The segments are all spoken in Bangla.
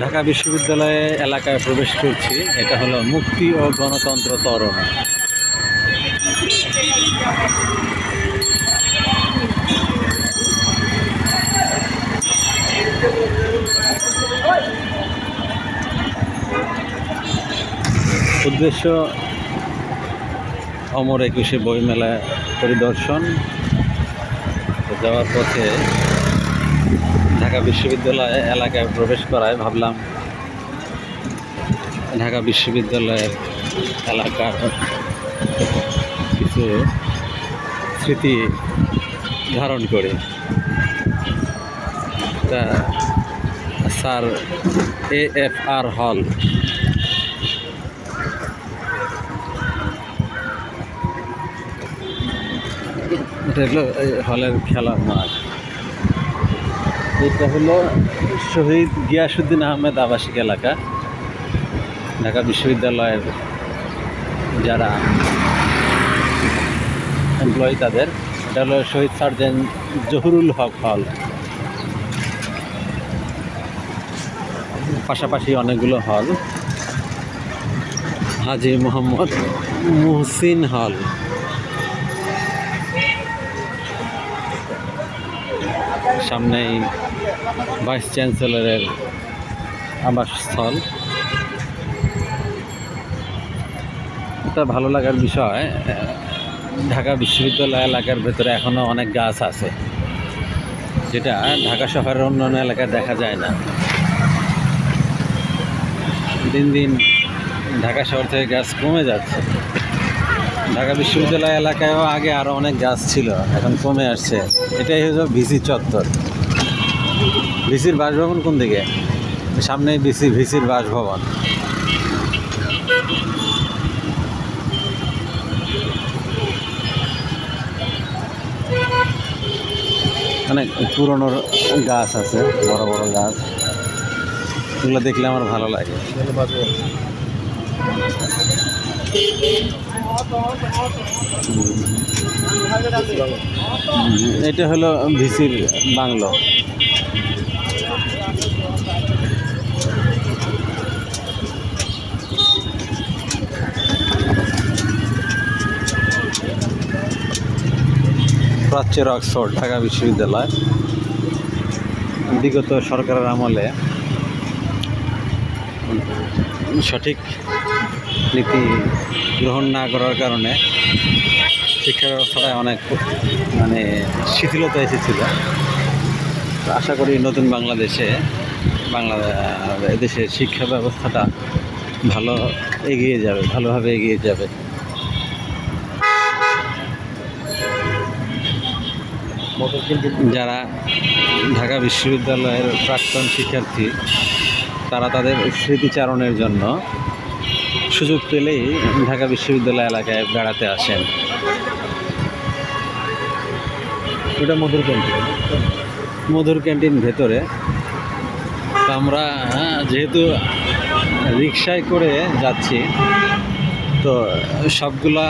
ঢাকা বিশ্ববিদ্যালয়ে এলাকায় প্রবেশ করছি। এটা হলো মুক্তি ও গণতন্ত্র ত্বরণ। উদ্দেশ্য অমর একুশে বইমেলা পরিদর্শন। যাওয়ার পথে ঢাকা বিশ্ববিদ্যালয় এলাকায় প্রবেশ করায় ভাবলাম ঢাকা বিশ্ববিদ্যালয়ের এলাকার কিছু স্মৃতি ধারণ করি। তা স্যার AFR হল, এটা হলো হলের খেলার মাঠ। এটা হলো শহীদ গিয়াসউদ্দিন আহমেদ আবাসিক এলাকা। ঢাকা বিশ্ববিদ্যালয়ের যারা এমপ্লয়ি তাদের, এটা হলো শহীদ সার্জেন্ট জহুরুল হক হল। পাশাপাশি অনেকগুলো হল। হাজী মোহাম্মদ মুহসিন হল, সামনেই ভাইস চ্যান্সেলরের আবাসস্থল। এটা ভালো লাগার বিষয়, ঢাকা বিশ্ববিদ্যালয় এলাকার ভেতরে এখনও অনেক গাছ আছে, যেটা ঢাকা শহরের অন্যান্য এলাকায় দেখা যায় না। দিন দিন ঢাকা শহর থেকে গাছ কমে যাচ্ছে। ঢাকা বিশ্ববিদ্যালয় এলাকায়ও আগে আরও অনেক গাছ ছিল, এখন কমে আসছে। এটাই হলো ভিসি চত্বর। ভিসির বাসভবন কোন দিকে? সামনেই ভিসির বাসভবন। অনেক পুরনো গাছ আছে, বড় বড় গাছ, এগুলো দেখলে আমার ভালো লাগে। এটা হলো ভিসির বাংলো। প্রাচ্যের অক্সফোর্ড ঢাকা বিশ্ববিদ্যালয়। বিগত সরকারের আমলে সঠিক নীতি গ্রহণ না করার কারণে শিক্ষা ব্যবস্থাটায় অনেক শিথিলতা এসেছিল। আশা করি নতুন বাংলাদেশে এদেশের শিক্ষা ব্যবস্থাটা ভালোভাবে এগিয়ে যাবে। যারা ঢাকা বিশ্ববিদ্যালয়ের প্রাক্তন শিক্ষার্থী, তারা তাদের স্মৃতিচারণের জন্য সুযোগ পেলেই ঢাকা বিশ্ববিদ্যালয় এলাকায় বেড়াতে আসেন। ওটা মধুর ক্যান্টিন ভেতরে। তো আমরা যেহেতু রিকশায় করে যাচ্ছি, তো সবগুলা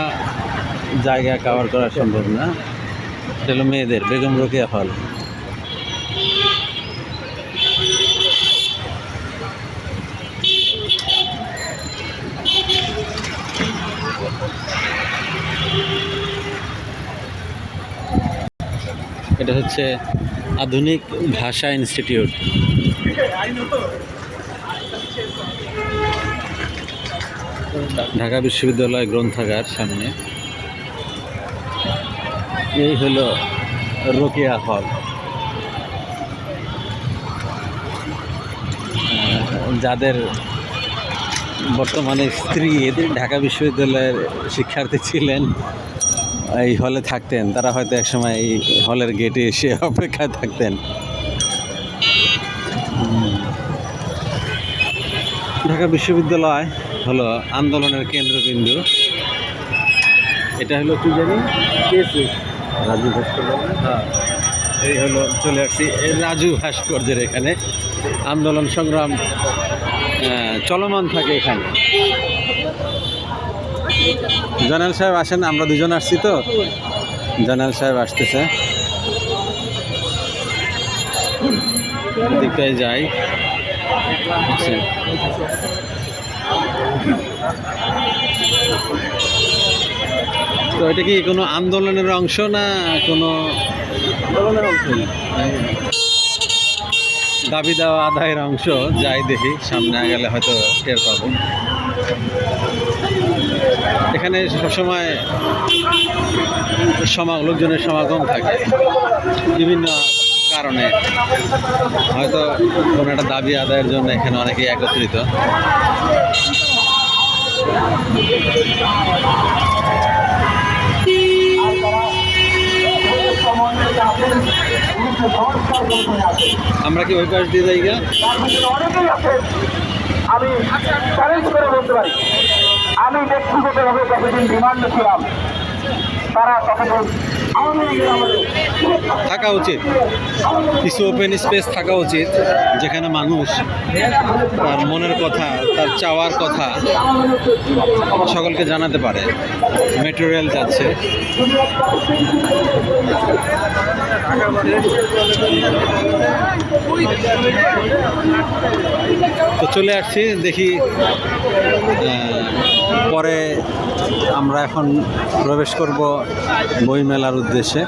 জায়গা কভার করা সম্ভব না। এটা হলো মেয়েদের বেগম রোকেয়া হল। এটা হচ্ছে আধুনিক ভাষা ইনস্টিটিউট। ঢাকা বিশ্ববিদ্যালয় গ্রন্থাগার সামনে। এই হলো রোকেয়া হল। যাদের বর্তমানে স্ত্রী ঢাকা বিশ্ববিদ্যালয়ের শিক্ষার্থী ছিলেন, এই হলে থাকতেন, তারা হয়তো একসময় এই হলের গেটে এসে অপেক্ষায় থাকতেন। ঢাকা বিশ্ববিদ্যালয় হলো আন্দোলনের কেন্দ্রবিন্দু। এটা হলো কি জানি, রাজু ভাস্কর্য। হ্যাঁ, এই হলো চলে আসছি রাজু ভাস্কর্যের এখানে। আন্দোলন সংগ্রাম চলমান থাকে এখানে। জয়নাল সাহেব আসেন, আমরা দুজন আসছি তো। জয়নাল সাহেব আসতেছে। দিকটায় যাই। আচ্ছা, তো এটা কি কোনো আন্দোলনের অংশ না কোনো দাবি দেওয়া আদায়ের অংশ? যাই দেখি, সামনে গেলে হয়তো টের পাবো। এখানে সবসময় লোকজনের সমাগম থাকে বিভিন্ন কারণে, হয়তো কোনো একটা দাবি আদায়ের জন্য এখানে অনেকেই একত্রিত। আমরা কি ওই পাশ দিয়ে যাই গা? আমি চ্যালেঞ্জ করে বলতে পারি, আমি ব্যক্তিগতভাবে যতদিন রিমান্ডে ছিলাম তারা ততদিন থাকা উচিত, কিছু ওপেন স্পেস থাকা উচিত যেখানে মানুষ তার মনের কথা, তার চাওয়ার কথা সকলকে জানাতে পারে। মেট্রো রেল যাচ্ছে, তো চলে আসছি। দেখি পরে আমরা এখন প্রবেশ করব বইমেলার উদ্দেশ্যে।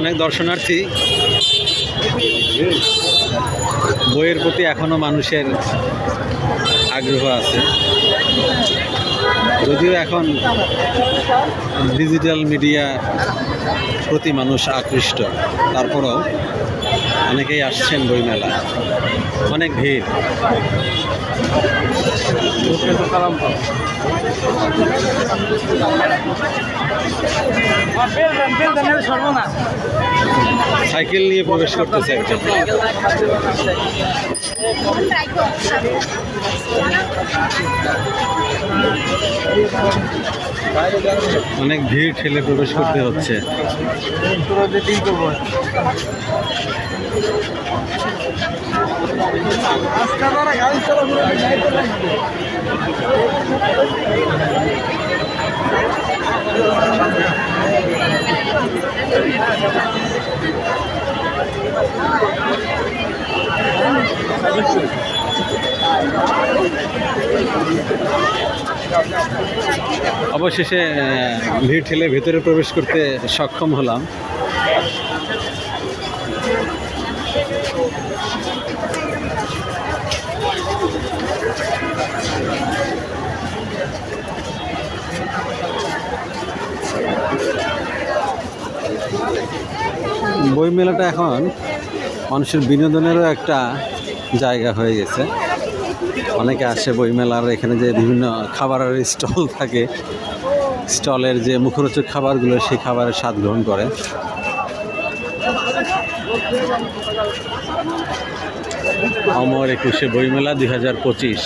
অনেক দর্শনার্থী, বইয়ের প্রতি এখনো মানুষের আগ্রহ আছে, যদিও এখন ডিজিটাল মিডিয়া প্রতি মানুষ আকৃষ্ট, তারপরেও অনেকেই আসছেন বইমেলা, অনেক ভিড়। সাইকেল নিয়ে প্রবেশ করতেছে একজন। অনেক ভিড় ঠেলে প্রবেশ করতে হচ্ছে। অবশেষে ভিড় ঠেলে ভেতরে প্রবেশ করতে সক্ষম হলাম। বইমেলাটা এখন মানুষের বিনোদনেরও একটা জায়গা হয়ে গেছে। অনেকে আসে বইমেলার এখানে, যে বিভিন্ন খাবারের স্টল থাকে, স্টলের যে মুখরোচক খাবারগুলো, সেই খাবারের স্বাদ গ্রহণ করে। অমর 21শে বইমেলা 2025।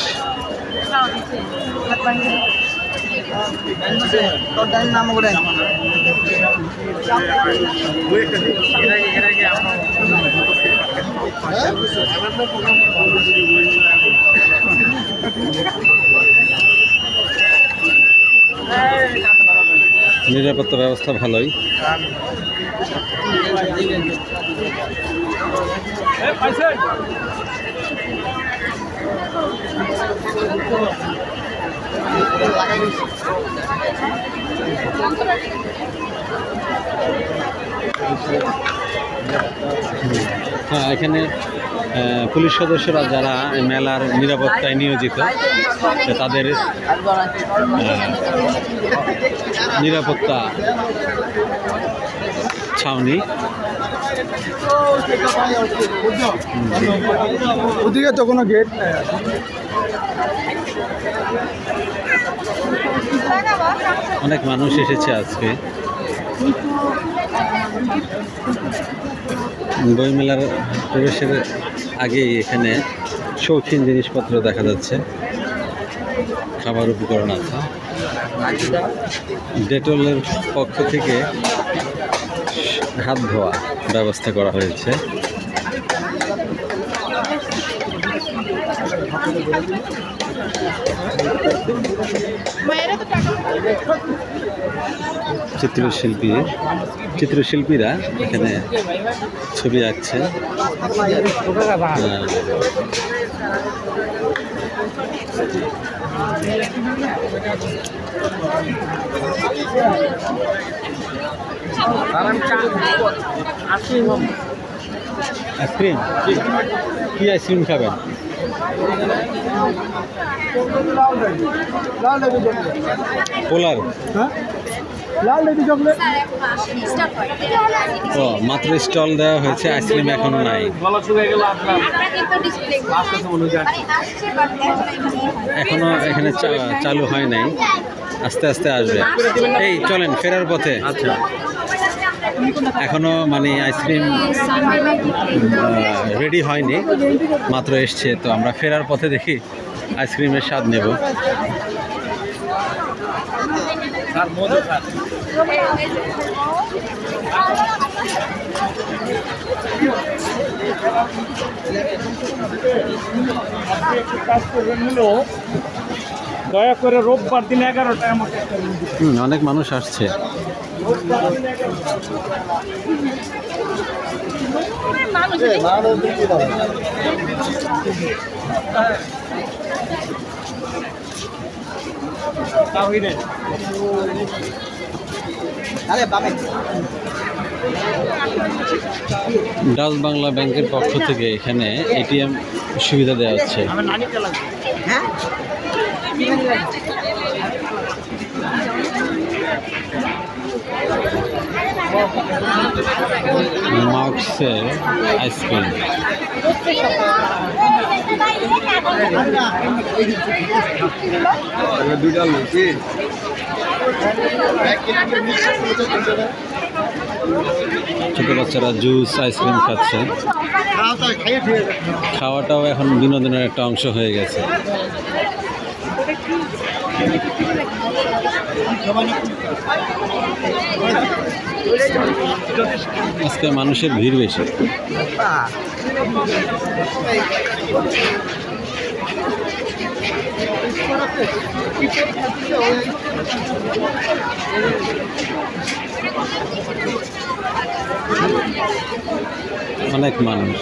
নিরাপত্তা ব্যবস্থা ভালোই। হ্যাঁ, এখানে পুলিশ সদস্যরা যারা মেলার নিরাপত্তায় নিয়োজিত, তাদের নিরাপত্তা ছাউনি। ওদিকে তো কোনো গেট নাই। অনেক মানুষ এসেছে আজকে। বইমেলার প্রবেশের আগেই এখানে শৌখিন জিনিসপত্র দেখা যাচ্ছে। খাবার উপকরণ আছে। ডেটলের পক্ষ থেকে হাত ধোয়া ব্যবস্থা করা হয়েছে। চিত্রশিল্পীরা এখানে ছবি আঁকছে। আইসক্রিম কি আইসক্রিম খাবেন? পোলার ও মাত্র স্টল দেওয়া হয়েছে, আইসক্রিম এখনো নাই। এখনো এখানে চালু হয় নাই, আস্তে আস্তে আসবে। এই চলেন ফেরার পথে। আচ্ছা, এখনো মানে আইসক্রিম রেডি হয়নি, মাত্র এসছে। তো আমরা ফেরার পথে দেখি আইসক্রিমের স্বাদ নেব। দয়া করে রোববার দিন 11টায় আমাকে অনেক মানুষ আসছে। ডাচ বাংলা ব্যাংকের পক্ষ থেকে এখানে এটিএম সুবিধা দেওয়া হচ্ছে। মার্কসের আইসক্রিম ছোট বাচ্চারা জুস আইসক্রিম খাচ্ছে। খাওয়াটাও এখন বিনোদনের একটা অংশ হয়ে গেছে। আজকে মানুষের ভিড় বেশি। অনেক মানুষ।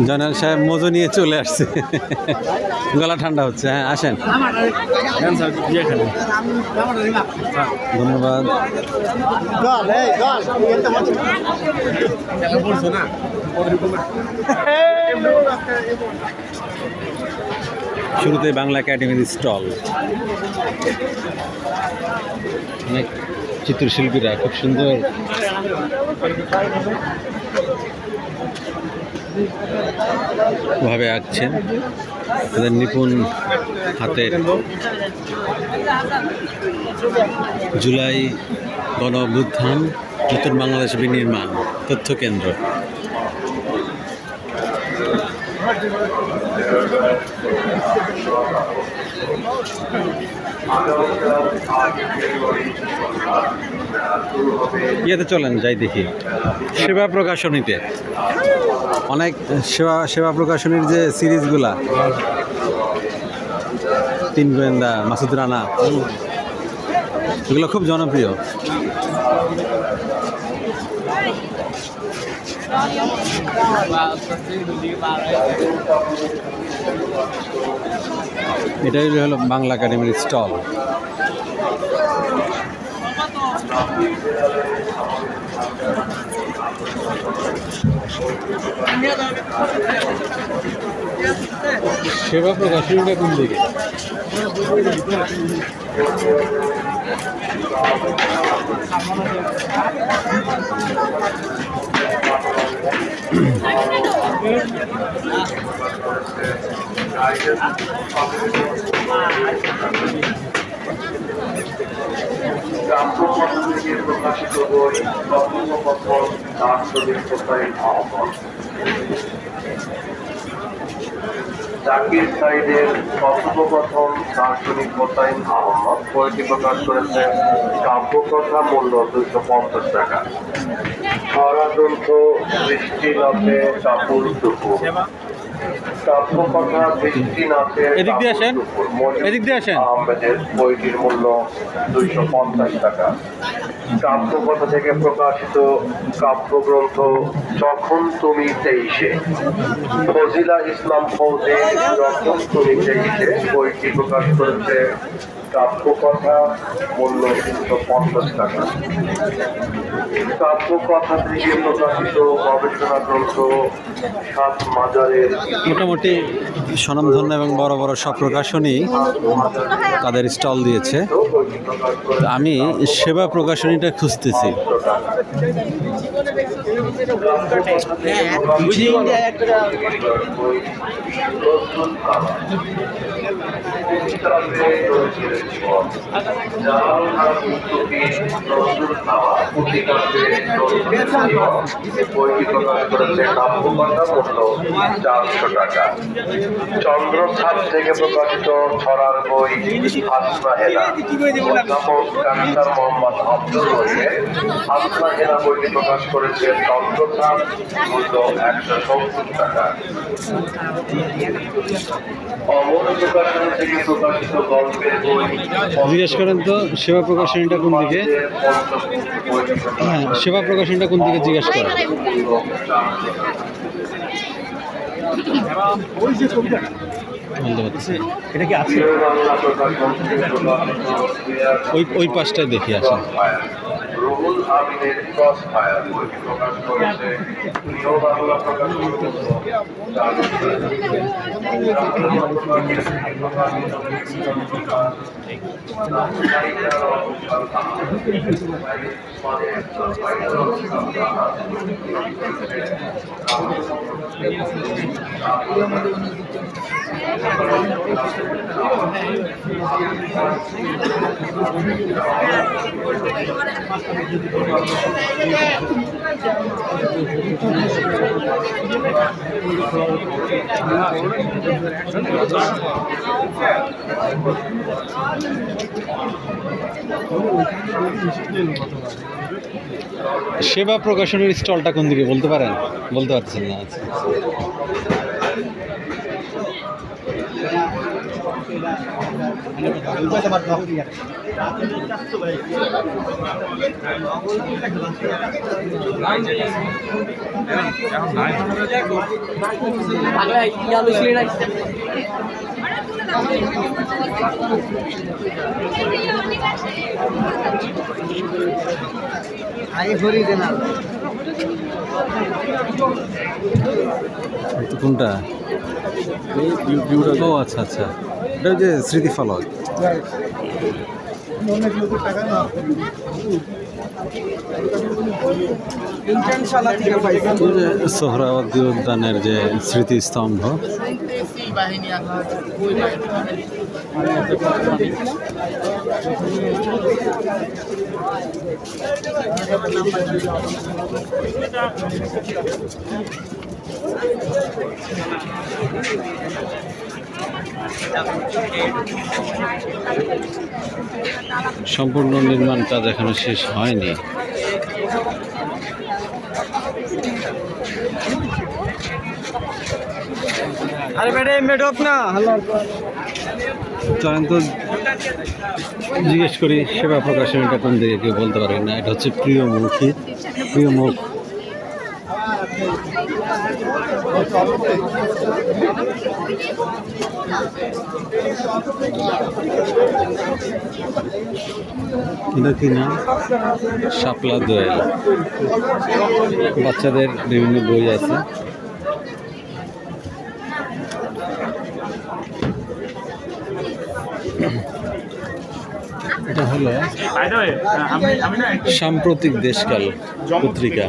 জয়নাল সাহেব মজু নিয়ে চলে আসছে, গলা ঠান্ডা হচ্ছে। হ্যাঁ আসেন, ধন্যবাদ। শুরুতে বাংলা একাডেমির স্টল, অনেক চিত্রশিল্পীরা খুব সুন্দর ভাবে আঁকছেন, তাদের নিপুণ হাতের। জুলাই গণ অভ্যুত্থান, নতুন বাংলাদেশ বিনির্মাণ তথ্য কেন্দ্র। ইয়েতে চলেন যাই দেখি সেবা প্রকাশনীতে। অনেক সেবা প্রকাশনীর যে সিরিজগুলা, তিন গোয়েন্দা, মাসুদ রানা, এগুলো খুব জনপ্রিয়। এটাই হলো বাংলা একাডেমির স্টল। সেবা প্রকাশনীটা কোন দিকে? গ্রাম্য পত্র থেকে প্রকাশিত বই কথোপকথন দার্শনিক হোসাইন আহমদ। জাকির সাইদের কথোপকথন দার্শনিক হোসাইন আহমদ বইটি প্রকাশ করেছেন কাব্যকথা, মূল্য 250 টাকা। ষড়যন্ত্র বৃষ্টিনাথে কাপুর দুপুর, কাব্যকথা বৃষ্টিনাথে এদিক দিয়ে আসেন, এদিক দিয়ে আসেন। আহমেদের বইটির মূল্য 250 টাকা। কাব্যকথা থেকে প্রকাশিত কাব্যগ্রন্থ যখন তুমি 23-এ, ফজিলা ইসলাম ফৌজি যখন তুমি 23-এ বইটি প্রকাশ করেছে। কাব্যকথা মূল্য 350 টাকা। কাব্যকথা থেকে প্রকাশিত গবেষণা গ্রন্থ সাত মাজারের, মোটামুটি স্বনামধন্য এবং বড় বড় সব প্রকাশনী তাদের স্টল দিয়েছে। বইটি প্রকাশ তো করেছে আমি সেবা প্রকাশনীটা খুঁজতেছি। চন্দ্রছাপ থেকে প্রকাশিত ছড়ার বই হাসনা হেনা, অধ্যাপক ডাক্তার মোহাম্মদ আব্দুল রহিমের হাসনা হেনা বইটি প্রকাশ করেছে চন্দ্রছাপ, মূল্য 170 টাকা। অমর প্রকাশনী থেকে প্রকাশিত গল্পের বই জিজ্ঞেস করেন তো সেবা প্রকাশনীটা কোন দিকে? হ্যাঁ, সেবা প্রকাশনীটা কোন দিকে জিজ্ঞেস করেন। বলতে পারছি এটা কি আছে? ওই পাশটায় দেখি আসেন। রুহুল আমিনের ক্রস ফায়ার বইটি প্রকাশ করেছে প্রিয় বাংলা প্রকাশনী। সেবা প্রকাশনীর স্টলটা কোন দিকে বলতে পারেন? বলতে পারছেন না। আচ্ছা, কোনটা? ও আচ্ছা আচ্ছা, এটা যে স্মৃতিফলক। সোহরাওয়ার্দী উদ্যানের যে স্মৃতিস্তম্ভ, সম্পূর্ণ নির্মাণ কাজ এখনো শেষ হয়নি। আরে বেটা এমনি ঢোক না। চলেন তো জিজ্ঞেস করি সেবা প্রকাশনীটা কোন দিকে, কেউ বলতে পারবেন না। এটা হচ্ছে প্রিয়মুখী, প্রিয়মুখ। এটা কি না? শাপলা দোয়েল। বাচ্চাদের বিভিন্ন বই আছে। এটা হলো সাম্প্রতিক দেশকাল পত্রিকা।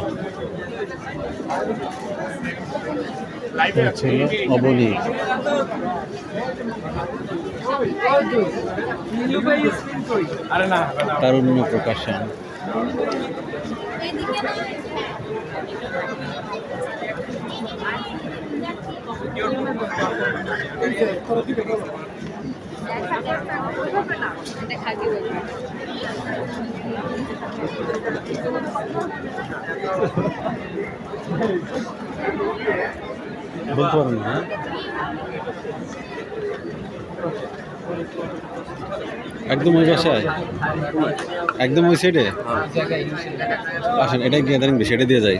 হলো অবনী। তারুণ্য প্রকাশন। বলতে পারেন না, একদম ওই বাসায়, একদম ওই সাইডে আসেন। এটা গ্যাদারিং বেশি, এটা দিয়ে যাই।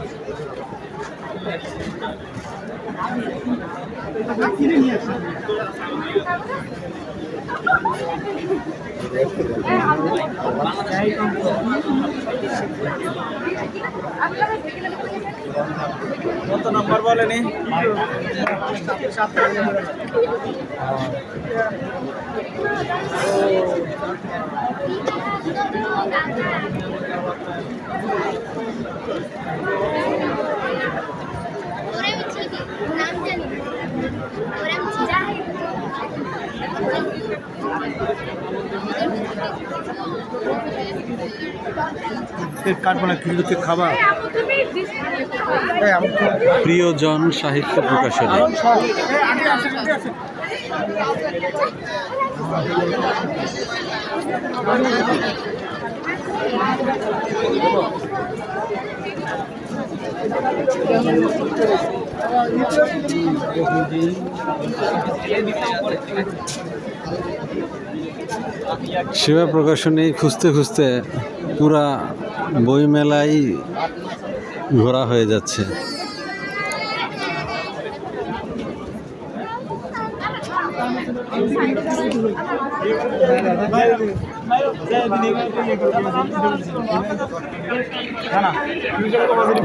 কত নাম্বার বলেনি? প্রিয়জন সাহিত্য প্রকাশনী। সেবা প্রকাশনী খুঁজতে খুঁজতে পুরা বইমেলাই ঘোরা হয়ে যাচ্ছে।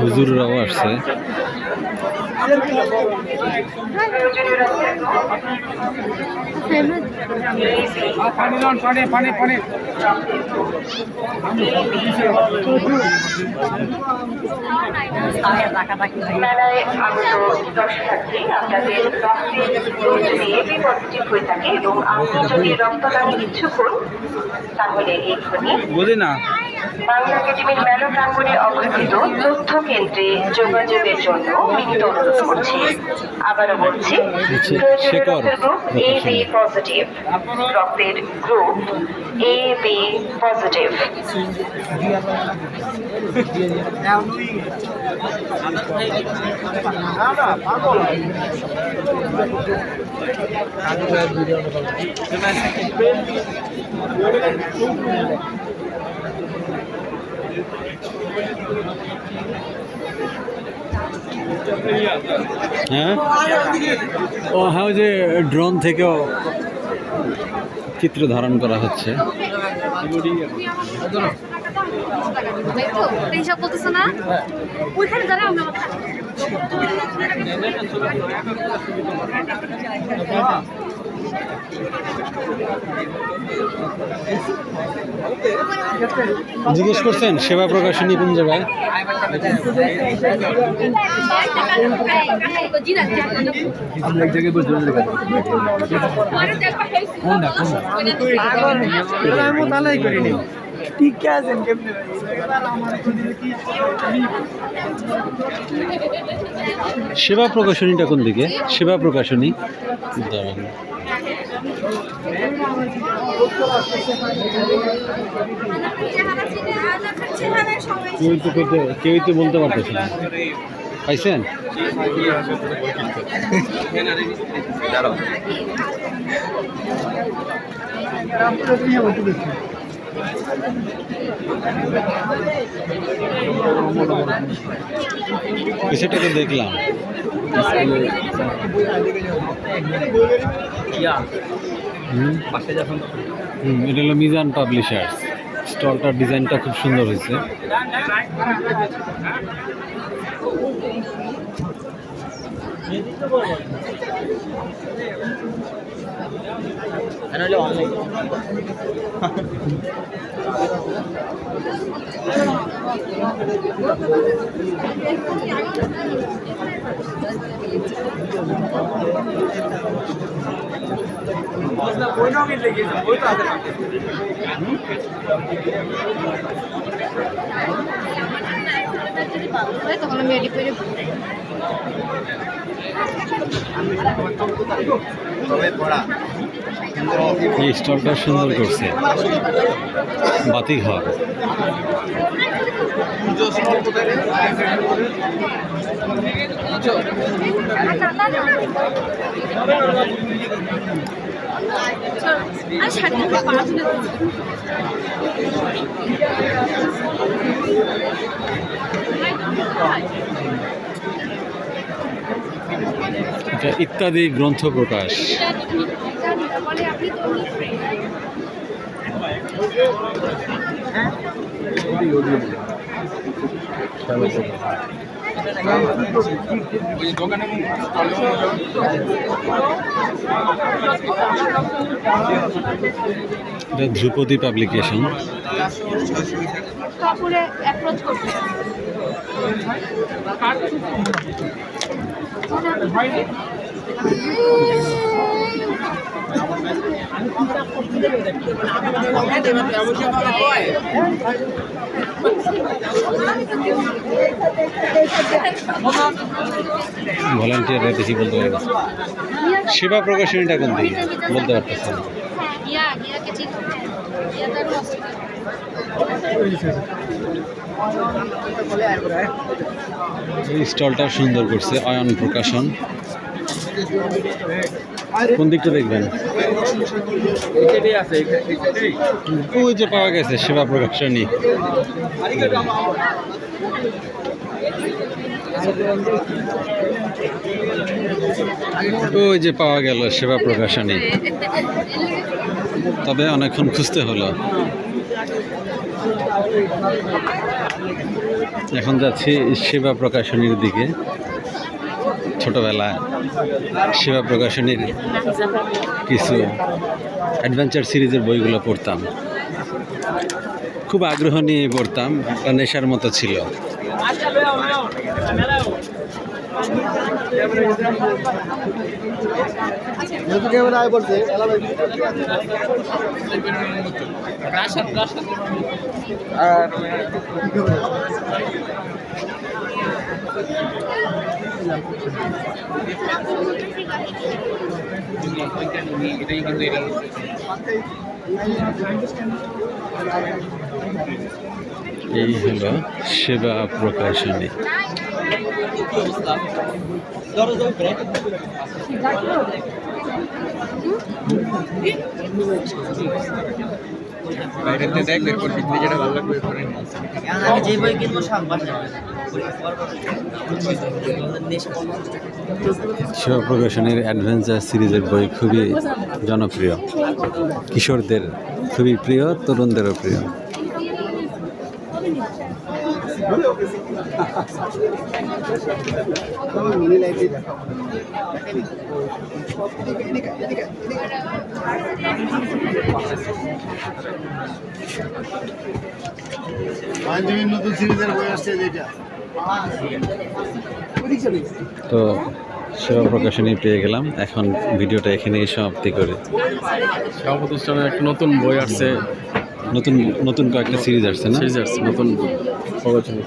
হুজুররাও আসছে। মেলায় আগত দর্শনার্থী আপনাদের রক্তের গ্রুপ এ পজিটিভ হয়ে থাকে এবং আপনারা যদি রক্তদানের ইচ্ছুক হন তাহলে এক্ষুনি বুঝি না বাংলা একাডেমির মেলা প্রাঙ্গণে অবস্থিত তথ্য কেন্দ্রে যোগাযোগের জন্য বিনীত অনুরোধ করছি। আবারও বলছি, প্রয়োজনীয় রক্তের গ্রুপ এ বি পজিটিভ, রক্তের গ্রুপ এ বি পজিটিভ। হ্যাঁ, ও হ্যাঁ, ওই যে ড্রোন থেকেও চিত্র ধারণ করা হচ্ছে। এইসব বলতেছো না, ওইখানে যারা আমরা জিজ্ঞেস করছেন সেবা প্রকাশনী কোন জায়গায়? সেবা প্রকাশনীটা কোন দিকে? সেবা প্রকাশনী দাঁড়ান। কেউই তো বলতে পারতেছে না। পাইছেন? সেটা তো দেখলাম। এটা হলো মিজান পাবলিশার্স। স্টলটার ডিজাইনটা খুব সুন্দর হয়েছে। তখন আমি এডি করে এই স্টলটা সুন্দর করছে, বাতি ঘর। আর শাড়ি পাঁচ এটা ইত্যাদি গ্রন্থ প্রকাশ। বলে আপনি তো এটা ধ্রুপদী পাবলিকেশন। কাপড়ে অ্যাপ্রোচ করতে ভলান্টিয়াররা বেশি বলতে পারে। সেবা প্রকাশনীটা কোন দিকে বলতে পারতেছে না। ইয়া ইয়াকে চিনো ইয়া তার এই স্টলটা সুন্দর করছে অয়ন প্রকাশন। কোন দিকটা দেখবেন? ওই যে পাওয়া গেছে সেবা প্রকাশনী। ওই যে পাওয়া গেল সেবা প্রকাশনী, তবে অনেকক্ষণ খুঁজতে হলো। এখন যাচ্ছি সেবা প্রকাশনীর দিকে। ছোটবেলায় সেবা প্রকাশনীর কিছু অ্যাডভেঞ্চার সিরিজের বইগুলো পড়তাম, খুব আগ্রহ নিয়ে পড়তাম, একটা নেশার মতো ছিল। এই হলো সেবা প্রকাশনী। সেবা প্রকাশনীর অ্যাডভেঞ্চার সিরিজের বই খুবই জনপ্রিয়, কিশোরদের খুবই প্রিয়, তরুণদেরও প্রিয়। নতুন সিরিজের বই আসছে যেটা তো সেবা প্রকাশনী পেয়ে গেলাম। এখন ভিডিওটা এখানেই সমাপ্তি করি। সেবা প্রতিষ্ঠানের একটা নতুন বই আসছে, নতুন নতুন কয়েকটা সিরিজ আসছে না? সিরিজ আসছে নতুন প্রকাশনী।